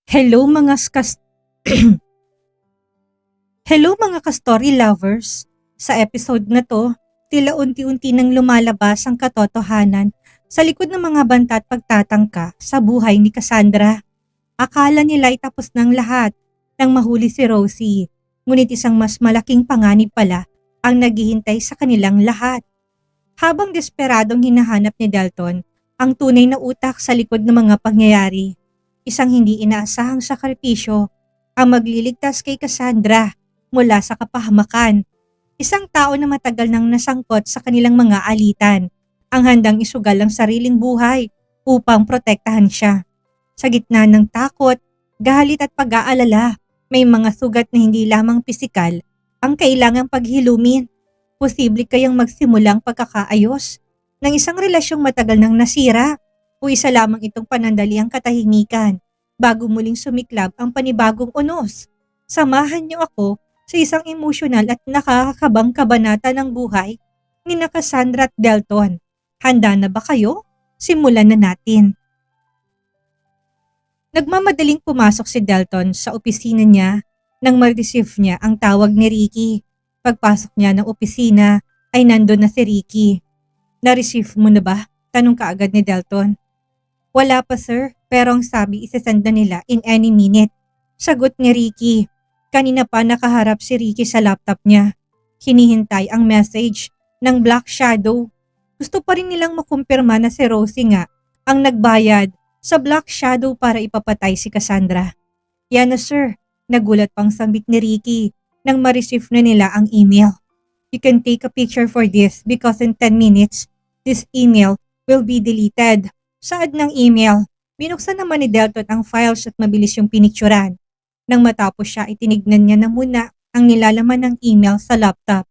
Hello mga Hello mga ka-story lovers. Sa episode na to, tila unti-unti nang lumalabas ang katotohanan sa likod ng mga banta at pagtatangka sa buhay ni Cassandra. Akala nila ay tapos ng lahat nang mahuli si Rosie, ngunit isang mas malaking panganib pala ang naghihintay sa kanilang lahat. Habang desperadong hinahanap ni Dalton ang tunay na utak sa likod ng mga pangyayari, isang hindi inaasahang sakripisyo ang magliligtas kay Cassandra mula sa kapahamakan. Isang tao na matagal nang nasangkot sa kanilang mga alitan, ang handang isugal ang sariling buhay upang protektahan siya. Sa gitna ng takot, galit at pag-aalala, may mga sugat na hindi lamang pisikal ang kailangang paghilumin. Posible kayang magsimulang pagkakaayos ng isang relasyong matagal nang nasira o isa lamang itong panandaliang katahimikan bago muling sumiklab ang panibagong unos. Samahan niyo ako sa isang emosyonal at nakakakabang kabanata ng buhay ni Cassandra at Dalton. Handa na ba kayo? Simulan na natin. Nagmamadaling pumasok si Dalton sa opisina niya nang ma-receive niya ang tawag ni Ricky. Pagpasok niya ng opisina ay nandun na si Ricky. Na-receive mo na ba? Tanong kaagad ni Dalton. Wala pa sir, pero ang sabi isasend na nila in any minute. Sagot ni Ricky. Kanina pa nakaharap si Ricky sa laptop niya. Hinihintay ang message ng Black Shadow. Gusto pa rin nilang makumpirma na si Rosie nga ang nagbayad sa Black Shadow para ipapatay si Cassandra. Yan na sir, nagulat pang sambit ni Ricky nang ma-receive na nila ang email. You can take a picture for this because in 10 minutes, this email will be deleted. Saad ng email, binuksan naman ni Dalton ang files at mabilis yung pinicturan. Nang matapos siya, itinignan niya na muna ang nilalaman ng email sa laptop.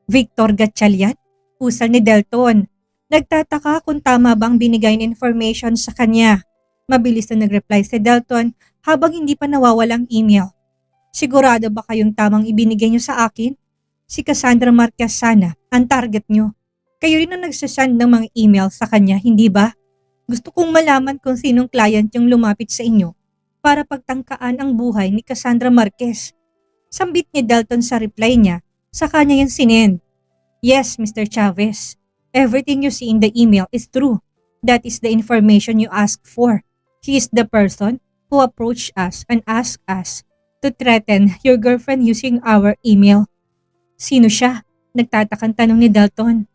Victor Gatchalian? Usal ni Dalton. Nagtataka kung tama bang binigay ng information sa kanya. Mabilis na nag-reply si Dalton habang hindi pa nawawalang email. Sigurado ba kayong tamang ibinigay niyo sa akin? Si Cassandra Marquez sana ang target niyo. Kayo rin ang nagsasend ng mga email sa kanya, hindi ba? Gusto kong malaman kung sinong client yung lumapit sa inyo para pagtangkaan ang buhay ni Cassandra Marquez. Sambit ni Dalton sa reply niya, sa kanya yung sinend. Yes, Mr. Chavez. Everything you see in the email is true. That is the information you asked for. He is the person who approached us and asked us to threaten your girlfriend using our email. Sino siya? Nagtatakang tanong ni Dalton.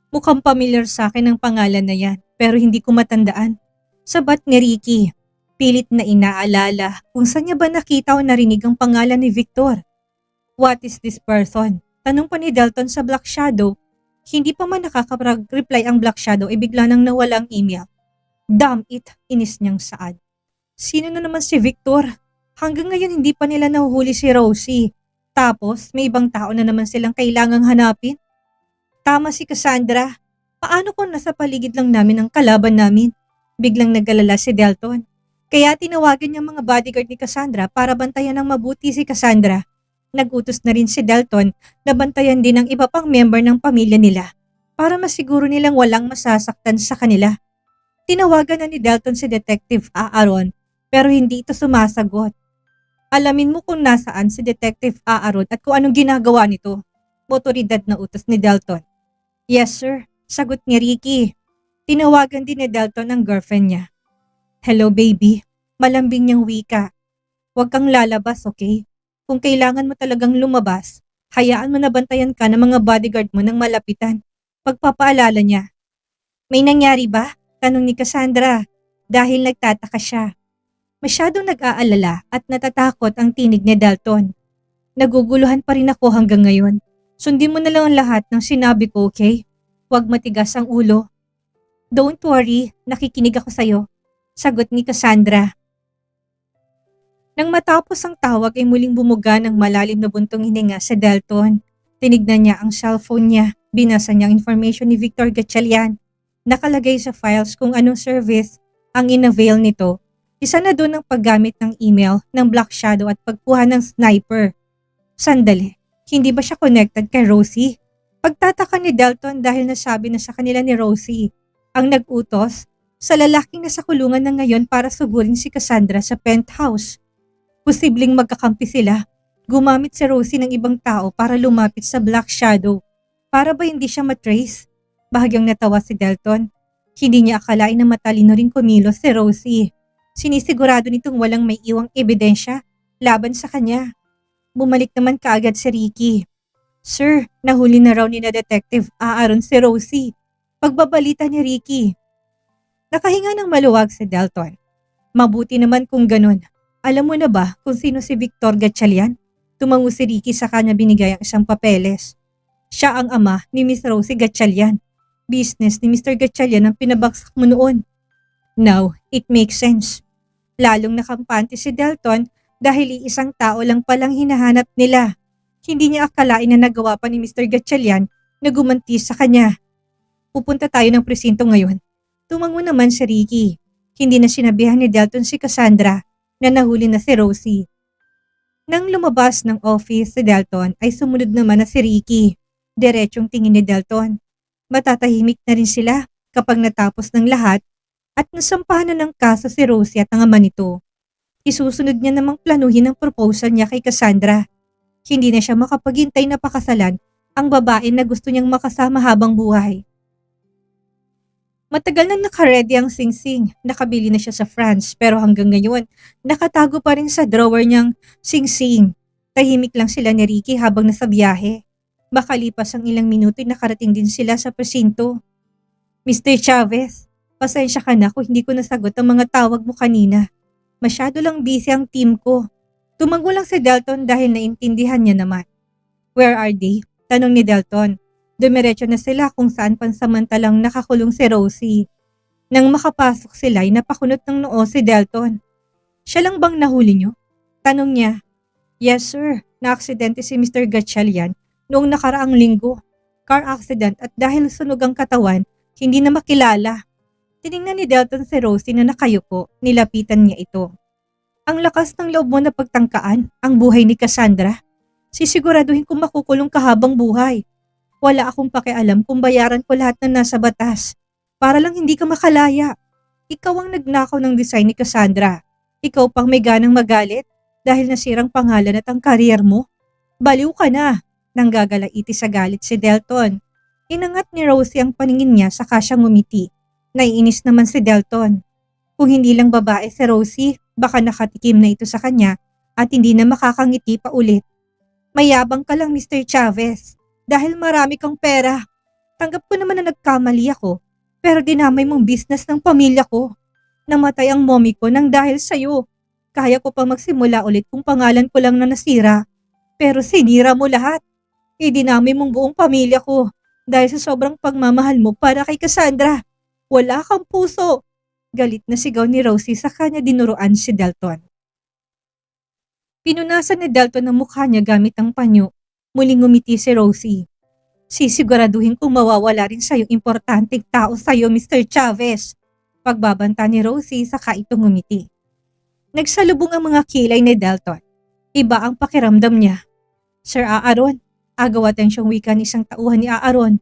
Mukhang familiar sa akin ang pangalan na yan, pero hindi ko matandaan. Sabat ni Ricky. Pilit na inaalala kung saan niya ba nakita o narinig ang pangalan ni Victor. What is this person? Tanong pa ni Dalton sa Black Shadow. Hindi pa man nakaka-reply ang Black Shadow ay bigla nang nawala ang email. Damn it, inis niyang saad. Sino na naman si Victor? Hanggang ngayon hindi pa nila nahuhuli si Rosie. Tapos may ibang tao na naman silang kailangang hanapin. Tama si Cassandra. Paano kung nasa paligid lang namin ang kalaban namin? Biglang nag-alala si Dalton. Kaya tinawagan niya mga bodyguard ni Cassandra para bantayan ng mabuti si Cassandra. Nag-utos na rin si Dalton na bantayan din ang iba pang member ng pamilya nila para masiguro nilang walang masasaktan sa kanila. Tinawagan na ni Dalton si Detective Aaron pero hindi ito sumasagot. Alamin mo kung nasaan si Detective Aaron at kung anong ginagawa nito. Otoridad na utos ni Dalton. Yes sir, sagot ni Ricky. Tinawagan din ni Dalton ang girlfriend niya. Hello baby, malambing niyang wika. Huwag kang lalabas, okay? Kung kailangan mo talagang lumabas, hayaan mo na bantayan ka ng mga bodyguard mo ng malapitan. Pagpapaalala niya. May nangyari ba? Tanong ni Cassandra dahil nagtataka siya. Masyadong nag-aalala at natatakot ang tinig ni Dalton. Naguguluhan pa rin ako hanggang ngayon. Sundin mo na lang ang lahat ng sinabi ko, okay? Huwag matigas ang ulo. Don't worry, nakikinig ako sa'yo. Sagot ni Cassandra. Nang matapos ang tawag ay muling bumuga ng malalim na buntong hininga sa Dalton. Tinignan niya ang cellphone niya. Binasa niya ang information ni Victor Gatchalian. Nakalagay sa files kung anong service ang inavail nito. Isa na doon ang paggamit ng email ng Black Shadow at pagkuha ng sniper. Sandali, hindi ba siya connected kay Rosie? Pagtataka ni Dalton dahil nasabi na sa kanila ni Rosie ang nag-utos sa lalaking nasa kulungan na ngayon para sugurin si Cassandra sa penthouse. Posibleng magkakampi sila. Gumamit si Rosie ng ibang tao para lumapit sa Black Shadow para ba hindi siya matrace. Bahagyang natawa si Delton. Hindi niya akalain na matalino rin kumilos si Rosie. Sinisigurado nitong walang may iwang ebidensya laban sa kanya. Bumalik naman kaagad si Ricky. Sir, nahuli na raw ni na Detective Aaron si Rosie. Pagbabalita ni Ricky. Nakahinga ng maluwag si Delton. Mabuti naman kung ganun. Alam mo na ba kung sino si Victor Gatchalian? Tumango si Ricky sa kanya binigay ang isang papeles. Siya ang ama ni Miss Rosie Gatchalian. Business ni Mr. Gatchalian ang pinabagsak mo noon. Now, it makes sense. Lalong nakampante si Delton dahil iisang tao lang palang hinahanap nila. Hindi niya akalain na nagawa pa ni Mr. Gatchalian na gumanti sa kanya. Pupunta tayo ng presinto ngayon. Tumango naman si Ricky. Hindi na sinabihan ni Delton si Cassandra na nahuli na si Rosie. Nang lumabas ng office si Delton ay sumunod naman na si Ricky. Diretsong tingin ni Delton. Matatahimik na rin sila kapag natapos ng lahat at nasampahan na ng kaso si Rosie at ang ama nito. Isusunod niya namang planuhin ang proposal niya kay Cassandra. Hindi na siya makapaghintay na pakasalan ang babae na gusto niyang makasama habang buhay. Matagal nang nakaredy ang Sing-Sing. Nakabili na siya sa France pero hanggang ngayon nakatago pa rin sa drawer niyang Sing-Sing. Tahimik lang sila ni Ricky habang nasa biyahe. Makalipas ang ilang minuto nakarating din sila sa presinto. Mr. Chavez, pasensya ka na kung hindi ko nasagot ang mga tawag mo kanina. Masyado lang busy ang team ko. Tumango lang si Delton dahil naintindihan niya naman. Where are they? Tanong ni Delton. Dumiretso na sila kung saan pansamantalang nakakulong si Rosie. Nang makapasok sila ay napakunot ng noo si Delton. Siya lang bang nahuli niyo? Tanong niya. Yes sir, na-aksidente si Mr. Gatchalian noong nakaraang linggo. Car accident at dahil sunog ang katawan, hindi na makilala. Tiningnan ni Delton si Rosie na nakayuko, nilapitan niya ito. Ang lakas ng loob mo na pagtangkaan ang buhay ni Cassandra. Sisiguraduhin kong makukulong ka habang buhay. Wala akong pakialam kung bayaran ko lahat na nasa batas. Para lang hindi ka makalaya. Ikaw ang nagnakaw ng design ni Cassandra. Ikaw pang may ganang magalit dahil nasirang pangalan at ang karir mo. Baliw ka na. Nanggagalaiti sa galit si Delton. Inangat ni Rosie ang paningin niya saka siya ngumiti. Naiinis naman si Delton. Kung hindi lang babae si Rosie, baka nakatikim na ito sa kanya at hindi na makakangiti pa ulit. Mayabang ka lang Mr. Chavez. Dahil marami kang pera. Tanggap ko naman na nagkamali ako, pero dinamay mong business ng pamilya ko. Namatay ang mommy ko nang dahil sa'yo. Kaya ko pa magsimula ulit kung pangalan ko lang na nasira. Pero sinira mo lahat. Dinamay mong buong pamilya ko dahil sa sobrang pagmamahal mo para kay Cassandra. Wala kang puso. Galit na sigaw ni Rosie sa kanya dinuruan si Delton. Pinunasan ni Delton ang mukha niya gamit ang panyo. Muling ngumiti si Rosie. Sisiguraduhin kong mawawala rin sa'yo importanteng tao sa'yo, Mr. Chavez. Pagbabanta ni Rosie saka ito ngumiti. Nagsalubong ang mga kilay ni Delton. Iba ang pakiramdam niya. Sir Aaron, agawatan siyang wika ni isang tauhan ni Aaron.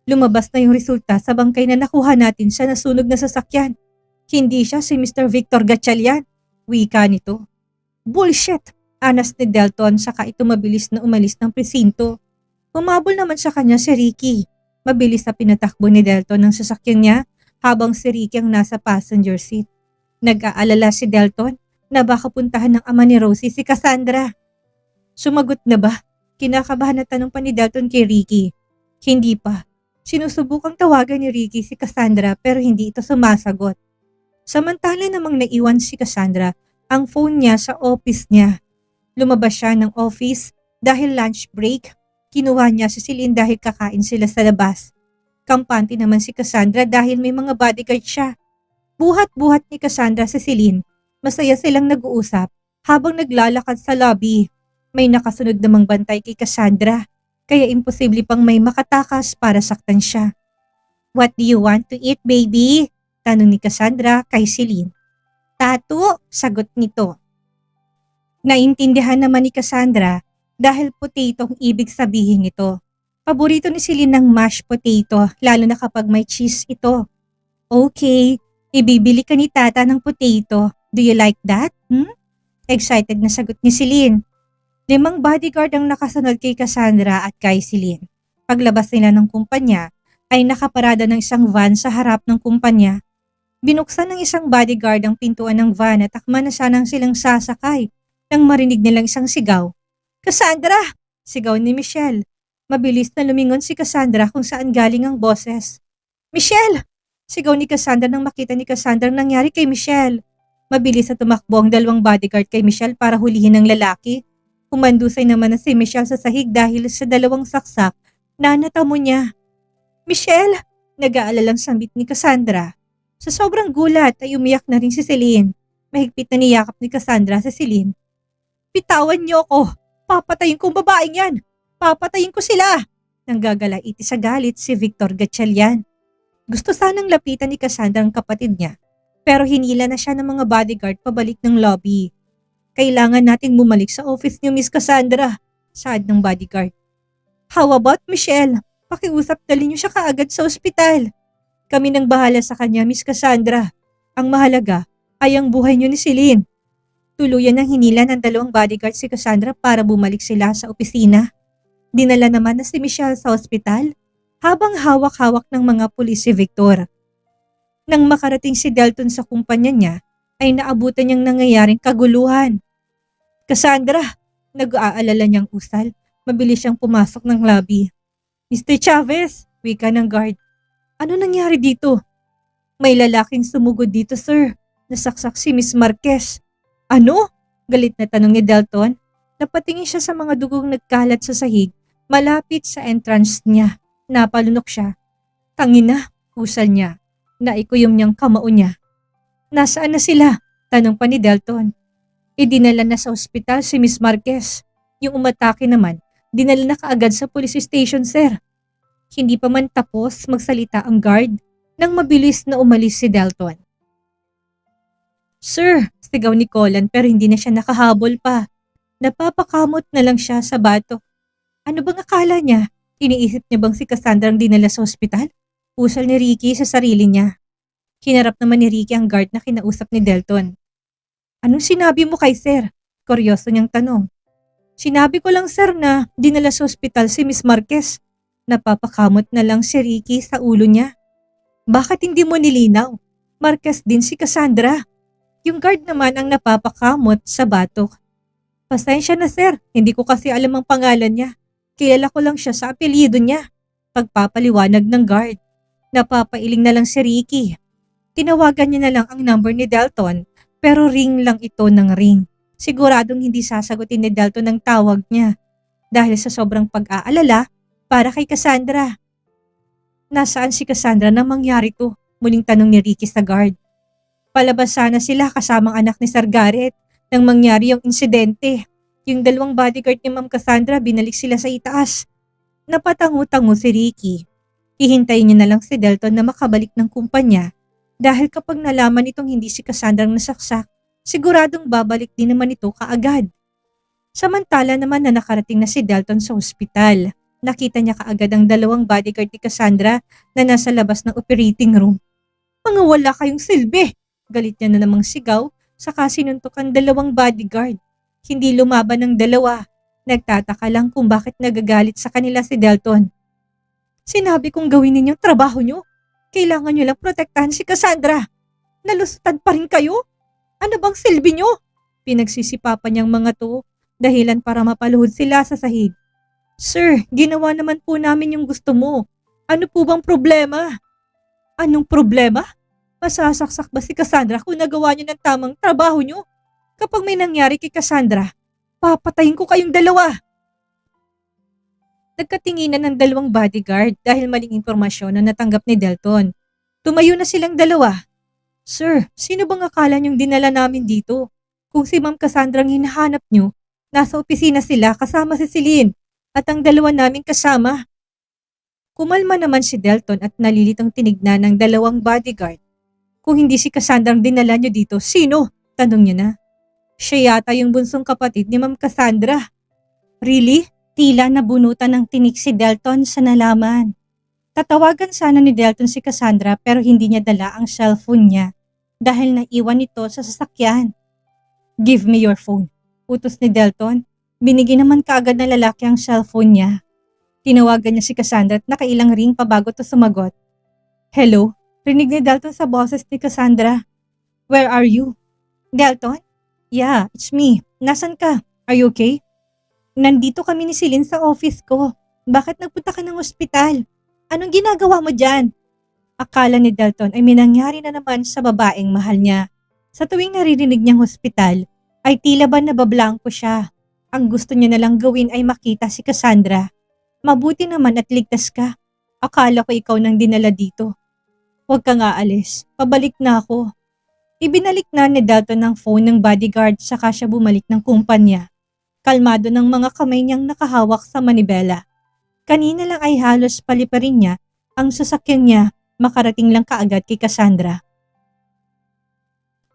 Lumabas na yung resulta sa bangkay na nakuha natin sa nasunog na sasakyan. Hindi siya si Mr. Victor Gatchalian. Wika nito. Bullshit! Anas ni Delton saka ito mabilis na umalis ng presinto. Humabol naman sa kanya si Ricky. Mabilis na pinatakbo ni Delton ng sasakyan niya habang si Ricky ang nasa passenger seat. Nag-aalala si Delton na baka puntahan ng ama ni Rosie si Cassandra. Sumagot na ba? Kinakabahan na tanong pa ni Delton kay Ricky. Hindi pa. Sinusubukang tawagan ni Ricky si Cassandra pero hindi ito sumasagot. Samantala namang naiwan si Cassandra ang phone niya sa office niya. Lumabas siya ng office dahil lunch break. Kinuha niya si Celine dahil kakain sila sa labas. Kampante naman si Cassandra dahil may mga bodyguard siya. Buhat-buhat ni Cassandra si Celine. Masaya silang nag-uusap habang naglalakad sa lobby. May nakasunod namang bantay kay Cassandra kaya imposible pang may makatakas para saktan siya. What do you want to eat, baby? Tanong ni Cassandra kay Celine. Tato, sagot nito. Naintindihan naman ni Cassandra dahil potato ang ibig sabihin nito. Paborito ni Celine ng mashed potato lalo na kapag may cheese ito. Okay, Ibibili ka ni tata ng potato. Do you like that? Excited na sagot ni Celine. 5 bodyguard ang nakasunod kay Cassandra at kay Celine. Paglabas nila ng kumpanya, ay nakaparada ng isang van sa harap ng kumpanya. Binuksan ng isang bodyguard ang pintuan ng van at akma na sanang silang sasakay nang marinig nilang isang sigaw. Cassandra! Sigaw ni Michelle. Mabilis na lumingon si Cassandra kung saan galing ang boses. Michelle! Sigaw ni Cassandra nang makita ni Cassandra ang nangyari kay Michelle. Mabilis na tumakbo ang 2 bodyguard kay Michelle para hulihin ang lalaki. Umandusay naman na si Michelle sa sahig dahil sa 2 saksak na natamo niya. Michelle! Nag-aalalang sambit ni Cassandra. Sa sobrang gulat ay umiyak na rin si Celine. Mahigpit na niyakap ni Cassandra sa Celine. Bitawan niyo ako! Papatayin kong babaeng yan! Papatayin ko sila! Nanggagalaiti sa galit si Victor Gatchalian. Gusto sanang lapitan ni Cassandra ang kapatid niya, pero hinila na siya ng mga bodyguard pabalik ng lobby. Kailangan nating bumalik sa office niyo, Miss Cassandra, saad ng bodyguard. How about Michelle? Pakiusap dalhin niyo siya kaagad sa ospital. Kami nang bahala sa kanya, Miss Cassandra. Ang mahalaga ay ang buhay niyo ni Celine. Tuluyan ng hinila ng 2 bodyguard si Cassandra para bumalik sila sa opisina. Dinala naman na si Michelle sa ospital habang hawak-hawak ng mga pulis si Victor. Nang makarating si Delton sa kumpanya niya, ay naabutan niyang nangyayaring kaguluhan. Cassandra! Nag-aalala niyang usal. Mabilis siyang pumasok ng lobby. Mr. Chavez! Wika ng guard. Ano nangyari dito? May lalaking sumugod dito, sir. Nasaksak si Miss Marquez. Ano? Galit na tanong ni Delton. Napatingin siya sa mga dugong nagkalat sa sahig, malapit sa entrance niya. Napalunok siya. Tangina, usal niya. Naikuyom niyang kamao niya. Nasaan na sila? Tanong pa ni Delton. Idinala na sa ospital si Miss Marquez. Yung umatake naman, dinala na kaagad sa police station, sir. Hindi pa man tapos magsalita ang guard nang mabilis na umalis si Delton. Sir, sigaw ni Colin pero hindi na siya nakahabol pa. Napapakamot na lang siya sa bato. Ano bang akala niya? Iniisip niya bang si Cassandra ang dinala sa ospital? Usal ni Ricky sa sarili niya. Hinarap naman ni Ricky ang guard na kinausap ni Delton. Anong sinabi mo kay sir? Kuryoso niyang tanong. Sinabi ko lang sir na dinala sa ospital si Miss Marquez. Napapakamot na lang si Ricky sa ulo niya. Bakit hindi mo nilinaw? Marquez din si Cassandra. Yung guard naman ang napapakamot sa batok. Pasensya na sir, hindi ko kasi alam ang pangalan niya. Kilala ko lang siya sa apelyido niya. Pagpapaliwanag ng guard. Napapailing na lang si Ricky. Tinawagan niya na lang ang number ni Delton pero ring lang ito ng ring. Siguradong hindi sasagutin ni Delton ang tawag niya dahil sa sobrang pag-aalala para kay Cassandra. Nasaan si Cassandra nang mangyari to? Muling tanong ni Ricky sa guard. Palabas sana sila kasamang anak ni Sir Garrett nang mangyari yung insidente. Yung 2 bodyguard ni Ma'am Cassandra binalik sila sa itaas. Napatango-tango si Ricky. Hihintayin niya na lang si Delton na makabalik ng kumpanya dahil kapag nalaman itong hindi si Cassandra ang nasaksak, siguradong babalik din naman ito kaagad. Samantala naman na nakarating na si Delton sa ospital. Nakita niya kaagad ang 2 bodyguard ni Cassandra na nasa labas ng operating room. Mga wala kayong silbi! Galit niya na namang sigaw saka sinuntok ang 2 bodyguard. Hindi lumaban ng 2. Nagtataka lang kung bakit nagagalit sa kanila si Delton. Sinabi kong gawin ninyong trabaho nyo. Kailangan nyo lang protektahan si Cassandra. Nalusutan pa rin kayo? Ano bang silbi nyo? Pinagsisipapan niyang mga to dahilan para mapaluhod sila sa sahig. Sir, ginawa naman po namin yung gusto mo. Ano po bang problema? Anong problema? Masasaksak ba si Cassandra kung nagawa niyo ng tamang trabaho niyo? Kapag may nangyari kay Cassandra, papatayin ko kayong 2. Nagkatinginan ng 2 bodyguard dahil maling impormasyon na natanggap ni Delton. Tumayo na silang 2. Sir, sino bang akala niyong dinala namin dito? Kung si Ma'am Cassandra ang hinahanap niyo, nasa opisina sila kasama si Celine at ang 2 naming kasama. Kumalma naman si Delton at nalilitang tinignan ng 2 bodyguard. Kung hindi si Cassandra ang dinala niyo dito, sino? Tanong niya na. Siya yata yung bunsong kapatid ni Ma'am Cassandra. Really? Tila nabunutan ng tinik si Delton sa nalaman. Tatawagan sana ni Delton si Cassandra pero hindi niya dala ang cellphone niya dahil naiwan ito sa sasakyan. Give me your phone. Utos ni Delton. Binigyan naman kaagad ng lalaki ang cellphone niya. Tinawagan niya si Cassandra at nakailang ring pa bago ito sumagot. Hello? Rinig ni Delton sa boses ni Cassandra. Where are you? Delton? Yeah, it's me. Nasaan ka? Are you okay? Nandito kami ni Celine sa office ko. Bakit nagpunta ka ng ospital? Anong ginagawa mo dyan? Akala ni Delton ay may nangyari na naman sa babaeng mahal niya. Sa tuwing naririnig niyang hospital, ay tila ba nabablangko siya. Ang gusto niya nalang gawin ay makita si Cassandra. Mabuti naman at ligtas ka. Akala ko ikaw nang dinala dito. Huwag ka nga alis. Pabalik na ako. Ibinalik na ni Delton ang phone ng bodyguard saka siya bumalik ng kumpanya. Kalmado ng mga kamay niyang nakahawak sa manibela. Kanina lang ay halos paliparin niya ang sasakyan niya. Makarating lang kaagad kay Cassandra.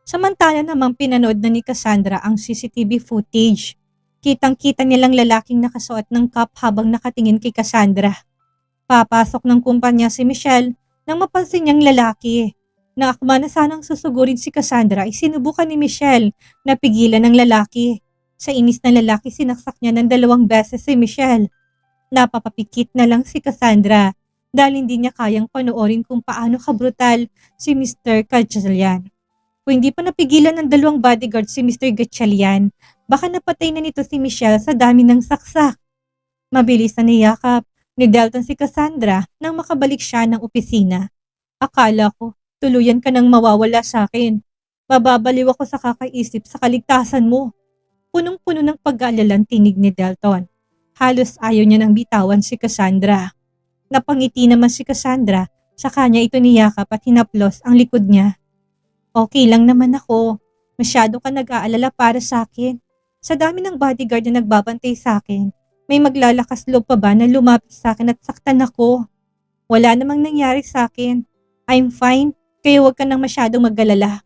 Samantala namang pinanood na ni Cassandra ang CCTV footage. Kitang-kita nilang lalaking nakasuot ng cap habang nakatingin kay Cassandra. Papasok ng kumpanya si Michelle nang mapansin niyang lalaki. Naakma na sanang susugurin si Cassandra ay sinubukan ni Michelle na pigilan ng lalaki. Sa inis na lalaki sinaksak niya ng 2 beses si Michelle. Napapapikit na lang si Cassandra. Dahil hindi niya kayang panoorin kung paano kabrutal si Mr. Gatchalian. Kung hindi pa napigilan ng 2 bodyguard si Mr. Gatchalian, baka napatay na nito si Michelle sa dami ng saksak. Mabilis na niyakap ni Delton si Cassandra nang makabalik siya ng opisina. Akala ko, tuluyan ka nang mawawala sa akin. Mababaliw ako sa kakaisip sa kaligtasan mo. Punong-puno ng pag-aalalang tinig ni Delton. Halos ayaw niya nang bitawan si Cassandra. Napangiti naman si Cassandra, sa kanya ito niyakap at hinaplos ang likod niya. Okay lang naman ako. Masyado ka nag-aalala para sa akin. Sa dami ng bodyguard na nagbabantay sa akin, may maglalakas loob pa ba na lumapit sa akin at saktan ako? Wala namang nangyari sa akin. I'm fine, kaya huwag ka nang masyadong mag-alala.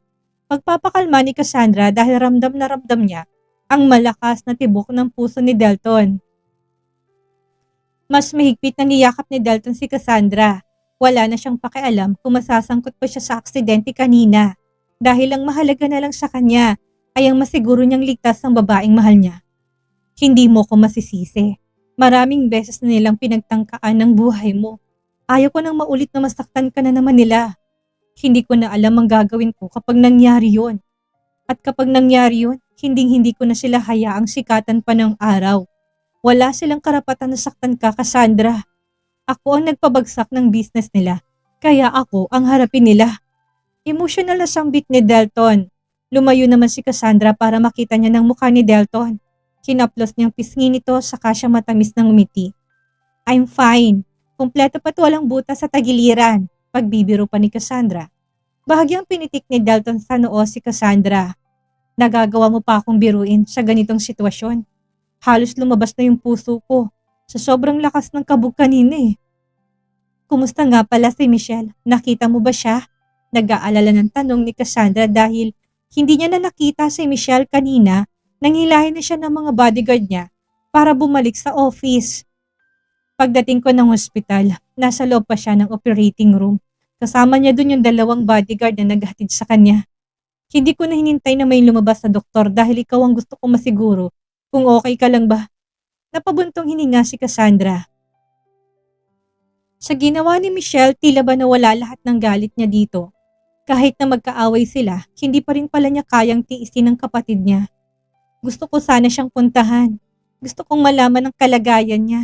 Pagpapakalma ni Cassandra dahil ramdam na ramdam niya ang malakas na tibok ng puso ni Delton. Mas mahigpit na niyakap ni Delton si Cassandra. Wala na siyang pakialam kung masasangkot pa siya sa aksidente kanina. Dahil ang mahalaga na lang sa kanya ay ang masiguro niyang ligtas ang babaeng mahal niya. Hindi mo ko masisisi. Maraming beses na nilang pinagtangkaan ng buhay mo. Ayaw ko nang maulit na masaktan ka na naman nila. Hindi ko na alam ang gagawin ko kapag nangyari yun. At kapag nangyari yun, hindi ko na sila hayaang sikatan pa ng araw. Wala silang karapatan na saktan ka, Cassandra. Ako ang nagpabagsak ng business nila, kaya ako ang harapin nila. Emosyonal na sambit ni Delton. Lumayo naman si Cassandra para makita niya ng mukha ni Delton. Kinaplos niyang pisngi nito saka siya matamis ng umiti. I'm fine. Kumpleto pa't walang butas sa tagiliran. Pagbibiro pa ni Cassandra. Bahagyang pinitik ni Delton sa noo si Cassandra. Nagagawa mo pa akong biruin sa ganitong sitwasyon. Halos lumabas na yung puso ko sa sobrang lakas ng kabog kanina eh. Kumusta nga pala si Michelle? Nakita mo ba siya? Nag-aalala ng tanong ni Cassandra dahil hindi niya na nakita si Michelle kanina nang hilahin na siya ng mga bodyguard niya para bumalik sa office. Pagdating ko ng ospital, nasa loob pa siya ng operating room. Kasama niya dun yung 2 bodyguard na naghatid sa kanya. Hindi ko na hinintay na may lumabas sa doktor dahil ikaw ang gusto kong masiguro. Kung okay ka lang ba? Napabuntong hininga si Cassandra. Sa ginawa ni Michelle, tila ba nawala lahat ng galit niya dito. Kahit na magkaaway sila, hindi pa rin pala niya kayang tiisin ng kapatid niya. Gusto ko sana siyang puntahan. Gusto kong malaman ang kalagayan niya.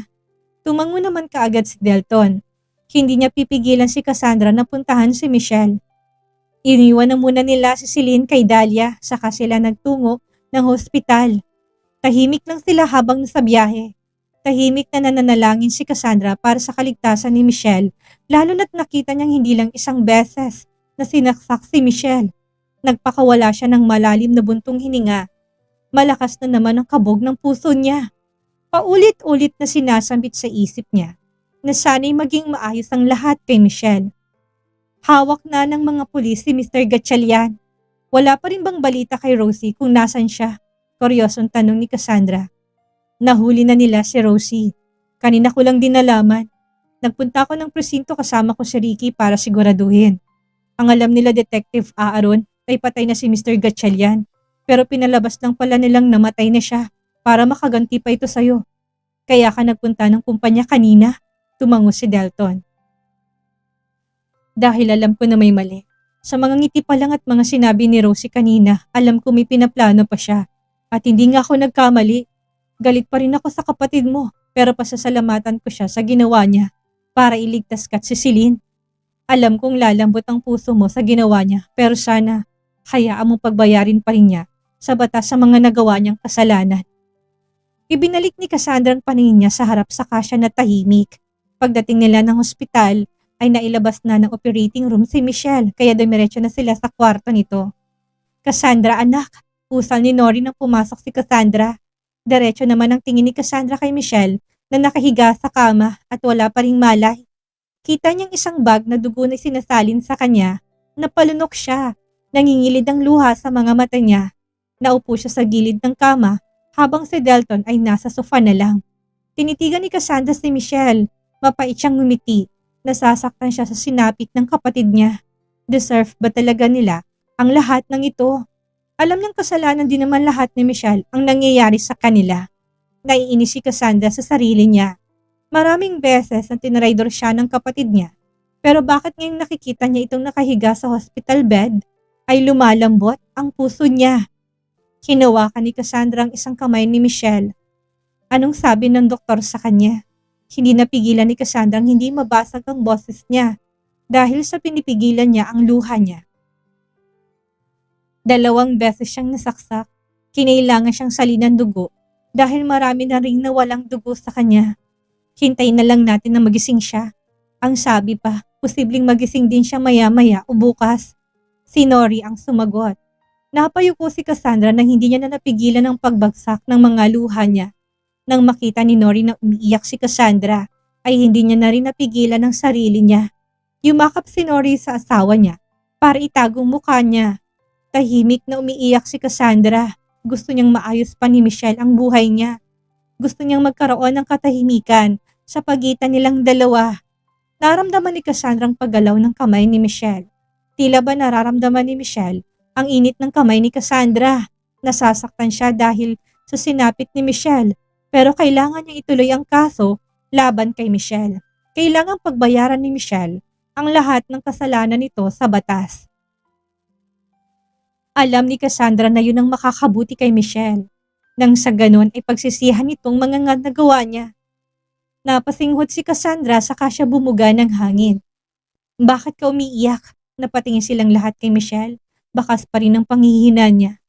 Tumango naman kaagad si Delton. Hindi niya pipigilan si Cassandra na puntahan si Michelle. Iniwan na muna nila si Celine kay Dahlia, saka sila nagtungo ng hospital. Tahimik lang sila habang nasa biyahe. Tahimik na nananalangin si Cassandra para sa kaligtasan ni Michelle, lalo na't nakita niyang hindi lang isang beses na sinaksak si Michelle. Nagpakawala siya ng malalim na buntong hininga. Malakas na naman ang kabog ng puso niya. Paulit-ulit na sinasambit sa isip niya na sana'y maging maayos ang lahat kay Michelle. Hawak na ng mga pulis si Mr. Gatchalian. Wala pa rin bang balita kay Rosie kung nasan siya? Kuryosong tanong ni Cassandra. Nahuli na nila si Rosie. Kanina ko lang din nalaman. Nagpunta ako ng presinto kasama ko si Ricky para siguraduhin. Ang alam nila Detective Aaron ay patay na si Mr. Gatchalian. Pero pinalabas lang pala nilang namatay na siya para makaganti pa ito sa'yo. Kaya ka nagpunta ng kumpanya kanina, tumango si Delton. Dahil alam ko na may mali. Sa mga ngiti pa lang at mga sinabi ni Rosie kanina, alam ko may pinaplano pa siya. At hindi nga ako nagkamali. Galit pa rin ako sa kapatid mo, pero pasasalamatan ko siya sa ginawa niya para iligtas ka at si Celine. Alam kong lalambot ang puso mo sa ginawa niya, pero sana hayaan mong pagbayarin pa rin niya sa batas sa mga nagawa niyang kasalanan. Ibinalik ni Cassandra ang paningin niya sa harap sa Kasia na tahimik. Pagdating nila ng hospital, ay nailabas na ng operating room si Michelle, kaya dumiretso na sila sa kwarto nito. Cassandra, anak, usal ni Nori nang pumasok si Cassandra. Diretso naman ang tingin ni Cassandra kay Michelle na nakahiga sa kama at wala pa ring malay. Kita niyang isang bag na dugo na sinasalin sa kanya. Napalunok siya. Nangingilid ang luha sa mga mata niya. Naupo siya sa gilid ng kama habang si Delton ay nasa sofa na lang. Tinitigan ni Cassandra si Michelle. Mapait siyang ngumiti. Nasasaktan siya sa sinapit ng kapatid niya. Deserve ba talaga nila ang lahat ng ito? Alam niyang kasalanan din naman lahat ni Michelle ang nangyayari sa kanila. Naiinis si Cassandra sa sarili niya. Maraming beses na tinraidor siya ng kapatid niya. Pero bakit ngayong nakikita niya itong nakahiga sa hospital bed, ay lumalambot ang puso niya. Hinawakan ni Cassandra ang isang kamay ni Michelle. Anong sabi ng doktor sa kanya? Hindi napigilan ni Cassandra ang hindi mabasag ang boses niya dahil sa pinipigilan niya ang luha niya. 2 beses siyang nasaksak. Kinailangan siyang salinan dugo dahil marami na ring nawalang dugo sa kanya. Hintayin na lang natin na magising siya. Ang sabi pa, posibleng magising din siya maya-maya o bukas. Si Nori ang sumagot. Napayuko si Cassandra nang hindi niya na napigilan ang pagbagsak ng mga luha niya. Nang makita ni Nori na umiiyak si Cassandra, ay hindi niya na rin napigilan ang sarili niya. Yumakap si Nori sa asawa niya para itagong mukha niya. Tahimik na umiiyak si Cassandra. Gusto niyang maayos pa ni Michelle ang buhay niya. Gusto niyang magkaroon ng katahimikan sa pagitan nilang dalawa. Naramdaman ni Cassandra ang paggalaw ng kamay ni Michelle. Tila ba nararamdaman ni Michelle ang init ng kamay ni Cassandra? Nasasaktan siya dahil sa sinapit ni Michelle. Pero kailangan niya ituloy ang kaso laban kay Michelle. Kailangang pagbayaran ni Michelle ang lahat ng kasalanan nito sa batas. Alam ni Cassandra na yun ang makakabuti kay Michelle. Nang sa ganon ay pagsisihan nitong mga nagawa niya. Napasinghot si Cassandra saka siya bumuga ng hangin. Bakit ka umiiyak? Napatingin silang lahat kay Michelle. Bakas pa rin ang panghihina niya.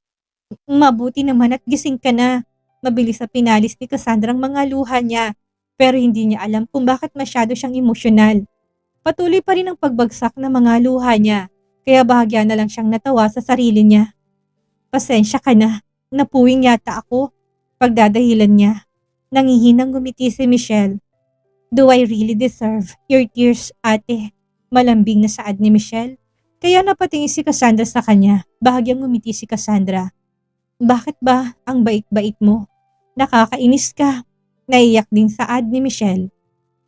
Mabuti naman at gising ka na. Mabilis na pinalis ni Cassandra ang mga luha niya, pero hindi niya alam kung bakit masyado siyang emosyonal. Patuloy pa rin ang pagbagsak ng mga luha niya, kaya bahagya na lang siyang natawa sa sarili niya. Pasensya ka na, napuwing yata ako. Pagdadahilan niya, nangihinang ngumiti si Michelle. Do I really deserve your tears, ate? Malambing na saad ni Michelle, kaya napatingin si Cassandra sa kanya, bahagyang ngumiti si Cassandra. Bakit ba ang bait-bait mo? Nakakainis ka. Naiyak din saad ni Michelle.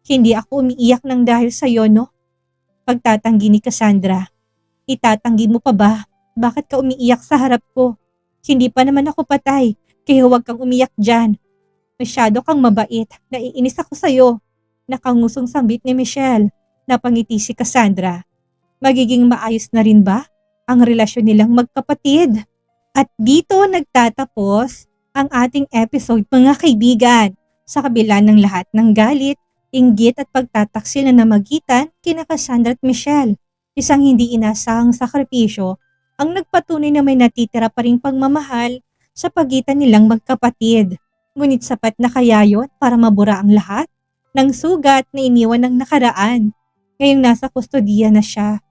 Hindi ako umiiyak ng dahil sa'yo, no? Pagtatanggi ni Cassandra. Itatanggi mo pa ba? Bakit ka umiiyak sa harap ko? Hindi pa naman ako patay, kaya huwag kang umiyak dyan. Masyado kang mabait. Naiinis ako sa'yo. Nakangusong sambit ni Michelle. Napangiti si Cassandra. Magiging maayos na rin ba ang relasyon nilang magkapatid? At dito nagtatapos ang ating episode, mga kaibigan. Sa kabila ng lahat ng galit, inggit at pagtataksil na namagitan kina Cassandra at Michelle, isang hindi inasahang sakripisyo ang nagpatunay na may natitira pa ring pagmamahal sa pagitan nilang magkapatid. Ngunit sapat na kaya yun para mabura ang lahat ng sugat na iniwan ng nakaraan. Ngayong nasa kustodiya na siya.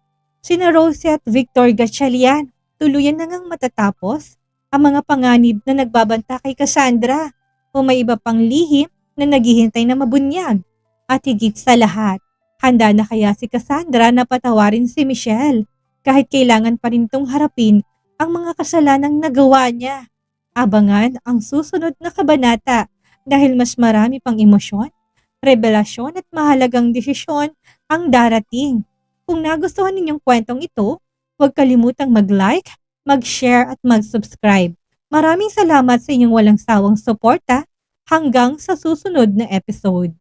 Sina Rosie at Victor Gatchalian, tuluyan na ngang matatapos ang mga panganib na nagbabanta kay Cassandra o may iba pang lihim na naghihintay na mabunyag. At higit sa lahat, handa na kaya si Cassandra na patawarin si Michelle kahit kailangan pa rin itong harapin ang mga kasalanang nagawa niya. Abangan ang susunod na kabanata dahil mas marami pang emosyon, revelasyon at mahalagang desisyon ang darating. Kung nagustuhan ninyong kwentong ito, huwag kalimutang mag-like mag-share at mag-subscribe. Maraming salamat sa inyong walang sawang suporta. Hanggang sa susunod na episode.